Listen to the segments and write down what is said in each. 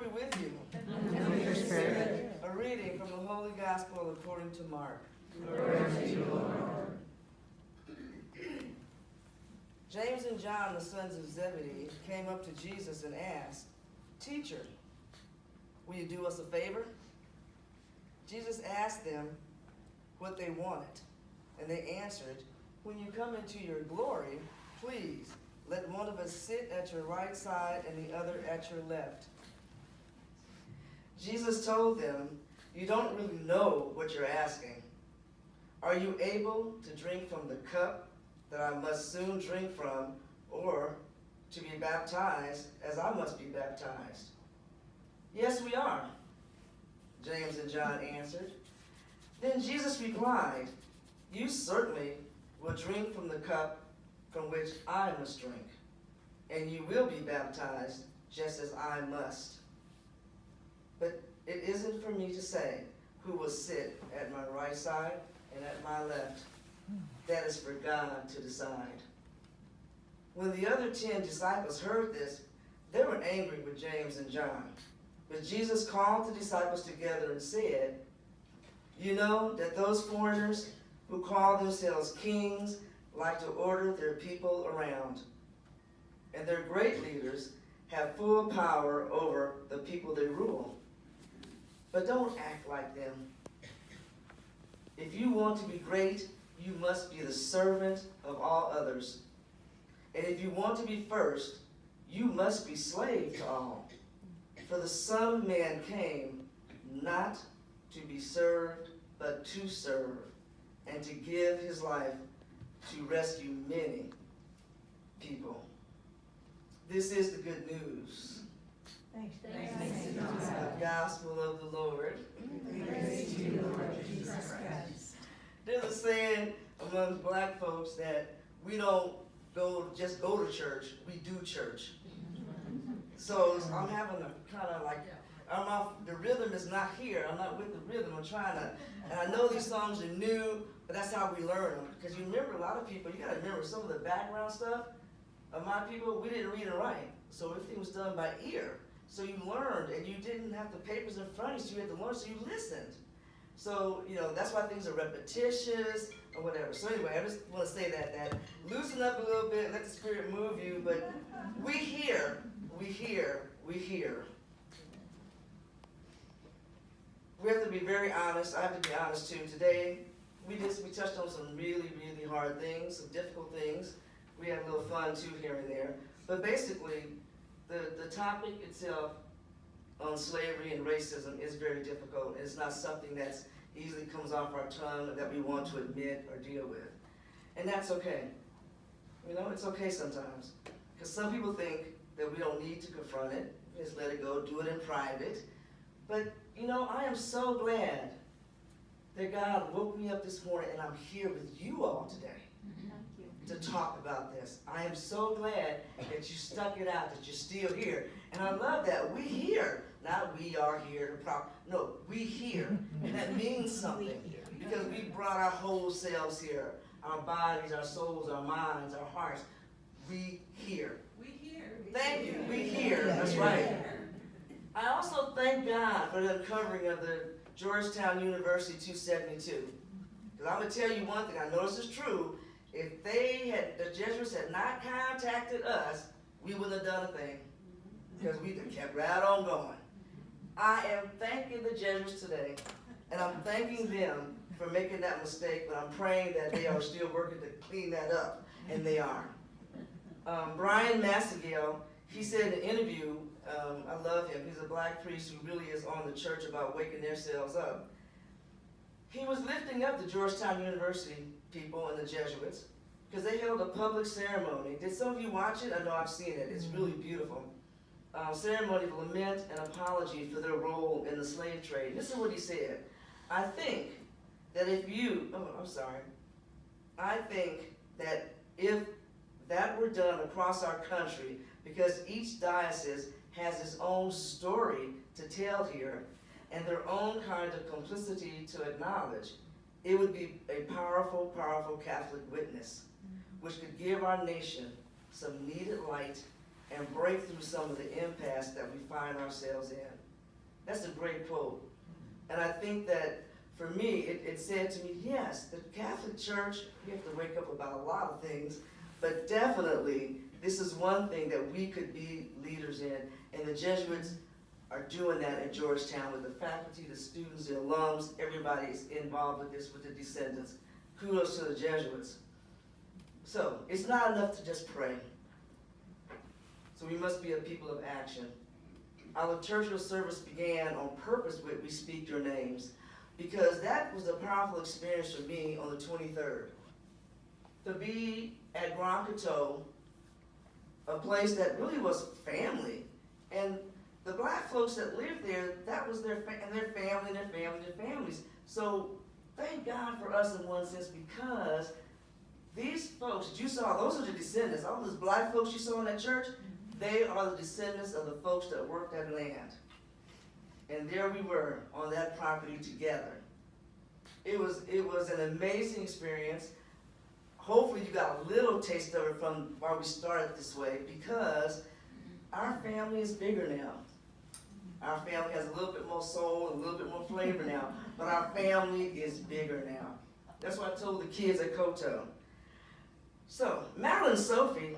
be with you. And with your spirit. A reading from the Holy Gospel according to Mark. Glory to you, Lord. James and John, the sons of Zebedee, came up to Jesus and asked, "Teacher, will you do us a favor?" Jesus asked them what they wanted, and they answered, "When you come into your glory, please let one of us sit at your right side and the other at your left." Jesus told them, "You don't really know what you're asking. Are you able to drink from the cup that I must soon drink from, or to be baptized as I must be baptized?" "Yes, we are," James and John answered. Then Jesus replied, "You certainly will drink from the cup from which I must drink, and you will be baptized just as I must. But it isn't for me to say who will sit at my right side and at my left. That is for God to decide." When the other 10 disciples heard this, they were angry with James and John. But Jesus called the disciples together and said, "You know that those foreigners who call themselves kings like to order their people around, and their great leaders have full power over the people they rule. But don't act like them. If you want to be great, you must be the servant of all others. And if you want to be first, you must be slave to all. For the Son of Man came not to be served, but to serve, and to give his life to rescue many people." This is the good news. Thanks be to God. The gospel of the Lord. Praise to you, Lord Jesus Christ. There's a saying among black folks that we don't just go to church, we do church. So I'm having a kind of like, the rhythm is not here. I'm not with the rhythm. I'm trying to, and I know these songs are new, but that's how we learn them. Because you remember, a lot of people, you got to remember some of the background stuff of my people, we didn't read and write. So everything was done by ear. So you learned, and you didn't have the papers in front of you, so you had to learn, so you listened. So, that's why things are repetitious or whatever. So anyway, I just want to say that loosen up a little bit, let the Spirit move you, but we hear. We have to be very honest. I have to be honest too. Today, we touched on some really, really hard things, some difficult things. We had a little fun too here and there. But basically, the topic itself on slavery and racism is very difficult. It's not something that's easily comes off our tongue or that we want to admit or deal with. And that's okay. It's okay sometimes. Because some people think that we don't need to confront it. Just let it go, do it in private. But, I am so glad that God woke me up this morning and I'm here with you all today to talk about this. I am so glad that you stuck it out, that you're still here. And I love that. We here. Not we are here. No, we here. And that means something. Because we brought our whole selves here. Our bodies, our souls, our minds, our hearts. We here. Thank you. We here. That's right. I also thank God for the uncovering of the Georgetown University 272. Because I'm going to tell you one thing. I know this is true. If the Jesuits had not contacted us, we wouldn't have done a thing. Because we kept right on going. I am thanking the Jesuits today. And I'm thanking them for making that mistake. But I'm praying that they are still working to clean that up. And they are. Brian Massagill, he said in an interview, I love him, he's a black priest who really is on the church about waking themselves up. He was lifting up the Georgetown University people and the Jesuits because they held a public ceremony. Did some of you watch it? I know I've seen it. It's really beautiful. Ceremony of lament and apology for their role in the slave trade. This is what he said. I think that if that were done across our country, because each diocese has its own story to tell here and their own kind of complicity to acknowledge, it would be a powerful, powerful Catholic witness, which could give our nation some needed light and break through some of the impasse that we find ourselves in. That's a great quote. And I think that for me, it said to me, yes, the Catholic Church, we have to wake up about a lot of things, but definitely this is one thing that we could be leaders in. And the Jesuits are doing that at Georgetown with the faculty, the students, the alums, everybody's involved with this, with the descendants. Kudos to the Jesuits. So it's not enough to just pray. So we must be a people of action. Our liturgical service began on purpose with "We Speak Your Names," because that was a powerful experience for me on the 23rd. To be at Grand Coteau, a place that really was family, and the black folks that lived there, that was their families. So thank God for us in one sense, because these folks that you saw, those are the descendants. All those black folks you saw in that church, they are the descendants of the folks that worked that land. And there we were on that property together. It was an amazing experience. Hopefully you got a little taste of it from why we started this way, because our family is bigger now. Our family has a little bit more soul, a little bit more flavor now, but our family is bigger now. That's what I told the kids at Coteau. So, Madeline Sophie,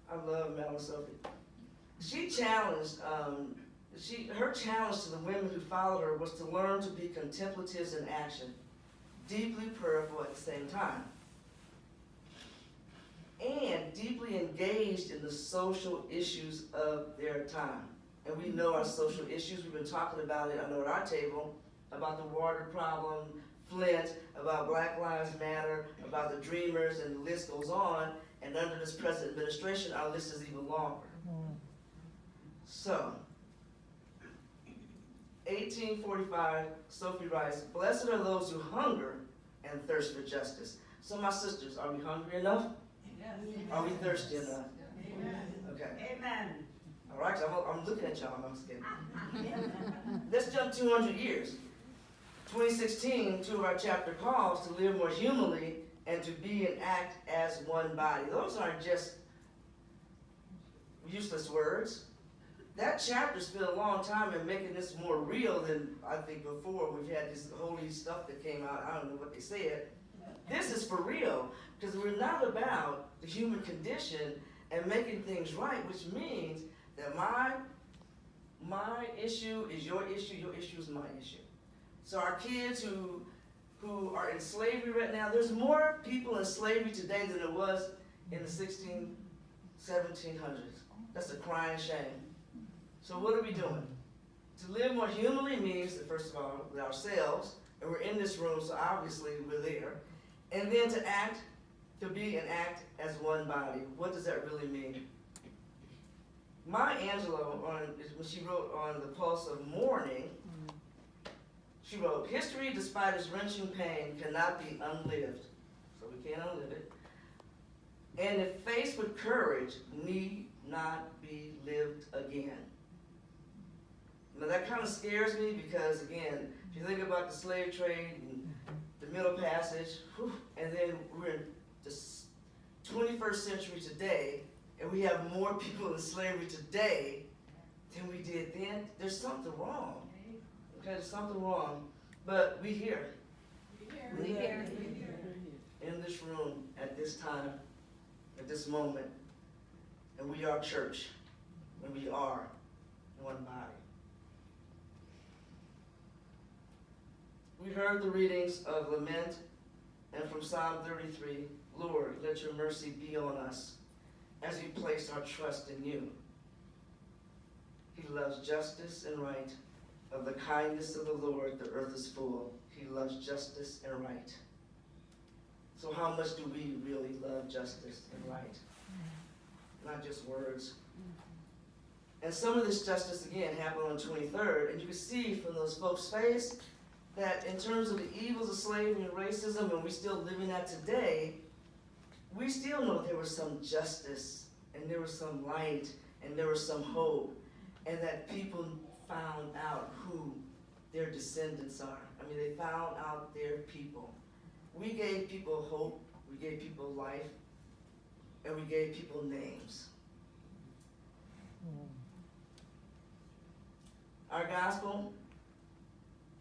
I love Madeline Sophie. She challenged, her challenge to the women who followed her was to learn to be contemplatives in action, deeply prayerful at the same time, and deeply engaged in the social issues of their time. And we know our social issues. We've been talking about it, I know at our table, about the water problem, Flint, about Black Lives Matter, about the Dreamers, and the list goes on. And under this present administration, our list is even longer. So, 1845, Sophie writes, "Blessed are those who hunger and thirst for justice." So my sisters, are we hungry enough? Yes. Are we thirsty enough? Amen. Okay. Amen. All right, so I'm looking at y'all, I'm just kidding. Let's jump 200 years. 2016, two of our chapter calls to live more humanly and to be and act as one body. Those aren't just useless words. That chapter spent a long time in making this more real than I think before. We've had this holy stuff that came out, I don't know what they said. This is for real, because we're not about the human condition and making things right, which means that my issue is your issue is my issue. So our kids who are in slavery right now, there's more people in slavery today than there was in the 1700s. That's a crying shame. So what are we doing? To live more humanly means, first of all, with ourselves, and we're in this room, so obviously we're there. And then to act, to be and act as one body. What does that really mean? Maya Angelou, when she wrote on The Pulse of Mourning, she wrote, "History, despite its wrenching pain, cannot be unlived." So we can't unlive it. "And if faced with courage, need not be lived again." Now that kind of scares me because, again, if you think about the slave trade and the Middle Passage, and then we're in the 21st century today, and we have more people in slavery today than we did then, there's something wrong. Okay, there's something wrong. But we here. We here. In this room at this time, at this moment, and we are church, and we are one body. We heard the readings of lament and from Psalm 33, "Lord, let your mercy be on us as we place our trust in you." He loves justice and right. Of the kindness of the Lord, the earth is full. He loves justice and right. So how much do we really love justice and right? Not just words. And some of this justice, again, happened on the 23rd, and you can see from those folks' face that in terms of the evils of slavery and racism, and we still living that today, we still know there was some justice, and there was some light, and there was some hope, and that people found out who their descendants are. I mean, they found out their people. We gave people hope, we gave people life, and we gave people names. Our gospel,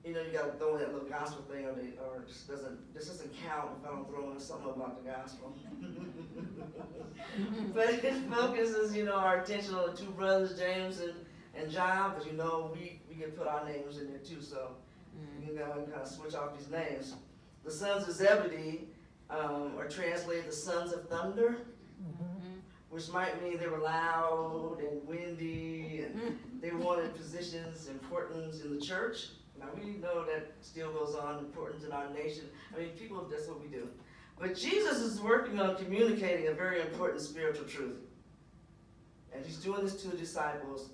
you know, you gotta throw that little gospel thing, or this doesn't count if I don't throw in something about the gospel. But it focuses, you know, our attention on the two brothers, James and John, because you know we can put our names in there too, so we can kind of switch off these names. The sons of Zebedee are translated the sons of thunder, which might mean they were loud and windy, and they wanted positions, importance in the church. Now we know that still goes on, importance in our nation. I mean, people, that's what we do. But Jesus is working on communicating a very important spiritual truth. And he's doing this to the disciples,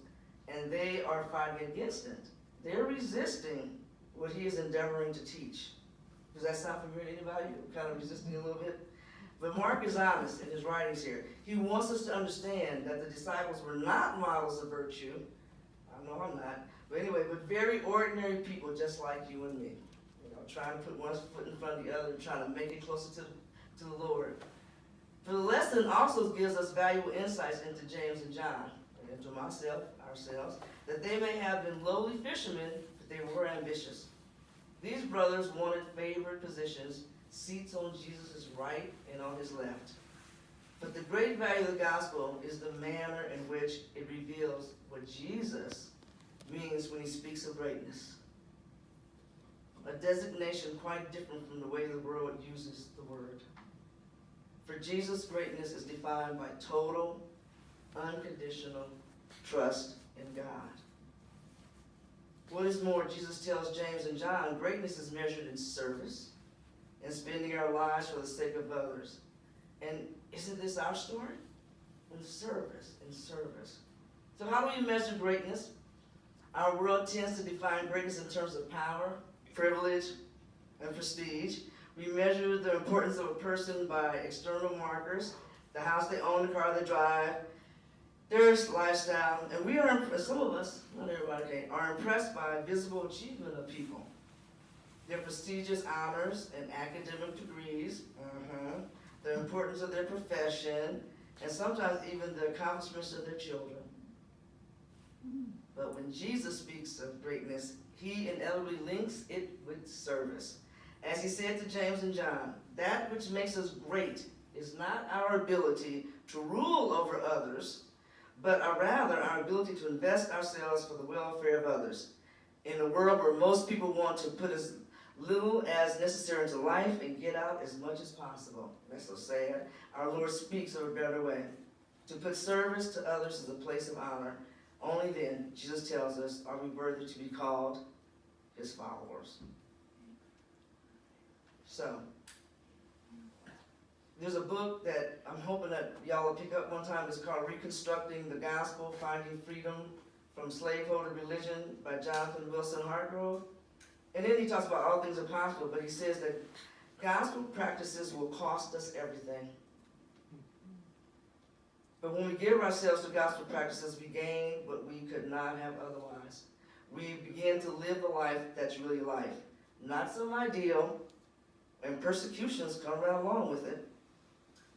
and they are fighting against it. They're resisting what he is endeavoring to teach. Does that sound familiar to anybody? Kind of resisting a little bit? But Mark is honest in his writings here. He wants us to understand that the disciples were not models of virtue. I know I'm not. But anyway, but very ordinary people just like you and me. You know, trying to put one foot in front of the other and trying to make it closer to the Lord. For the lesson also gives us valuable insights into James and John, and to ourselves, that they may have been lowly fishermen, but they were ambitious. These brothers wanted favored positions, seats on Jesus' right and on his left. But the great value of the gospel is the manner in which it reveals what Jesus means when he speaks of greatness. A designation quite different from the way the world uses the word. For Jesus, greatness is defined by total, unconditional trust in God. What is more, Jesus tells James and John, greatness is measured in service and spending our lives for the sake of others. And isn't this our story? In service. So how do we measure greatness? Our world tends to define greatness in terms of power, privilege, and prestige. We measure the importance of a person by external markers, the house they own, the car they drive, their lifestyle, and we are, some of us, not everybody, are impressed by visible achievement of people. Their prestigious honors and academic degrees, the importance of their profession, and sometimes even the accomplishments of their children. But when Jesus speaks of greatness, he inevitably links it with service. As he said to James and John, that which makes us great is not our ability to rule over others, but rather our ability to invest ourselves for the welfare of others. In a world where most people want to put as little as necessary into life and get out as much as possible. That's so sad. Our Lord speaks of a better way. To put service to others is a place of honor. Only then, Jesus tells us, are we worthy to be called his followers. So, there's a book that I'm hoping that y'all will pick up one time. It's called Reconstructing the Gospel, Finding Freedom from Slaveholder Religion by Jonathan Wilson Hartgrove. And then he talks about all things are possible, but he says that gospel practices will cost us everything. But when we give ourselves to gospel practices, we gain what we could not have otherwise. We begin to live the life that's really life. Not some ideal, and persecutions come right along with it,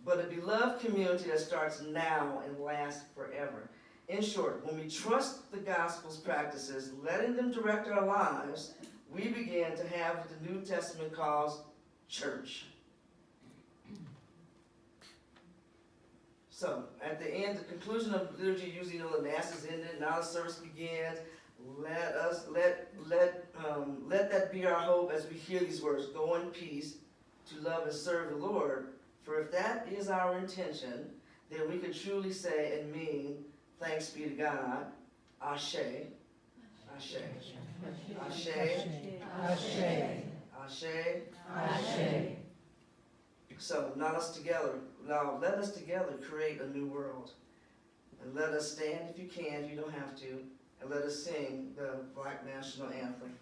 but a beloved community that starts now and lasts forever. In short, when we trust the gospel's practices, letting them direct our lives, we begin to have what the New Testament calls church. So, at the end, the conclusion of the liturgy, usually the Mass is ended, now the service begins. Let that be our hope as we hear these words. Go in peace to love and serve the Lord. For if that is our intention, then we can truly say and mean, thanks be to God. Ashe. Ashe. Ashe. Ashe. Ashe. Ashe. So now let us together create a new world. And let us stand if you can, if you don't have to, and let us sing the Black National Anthem.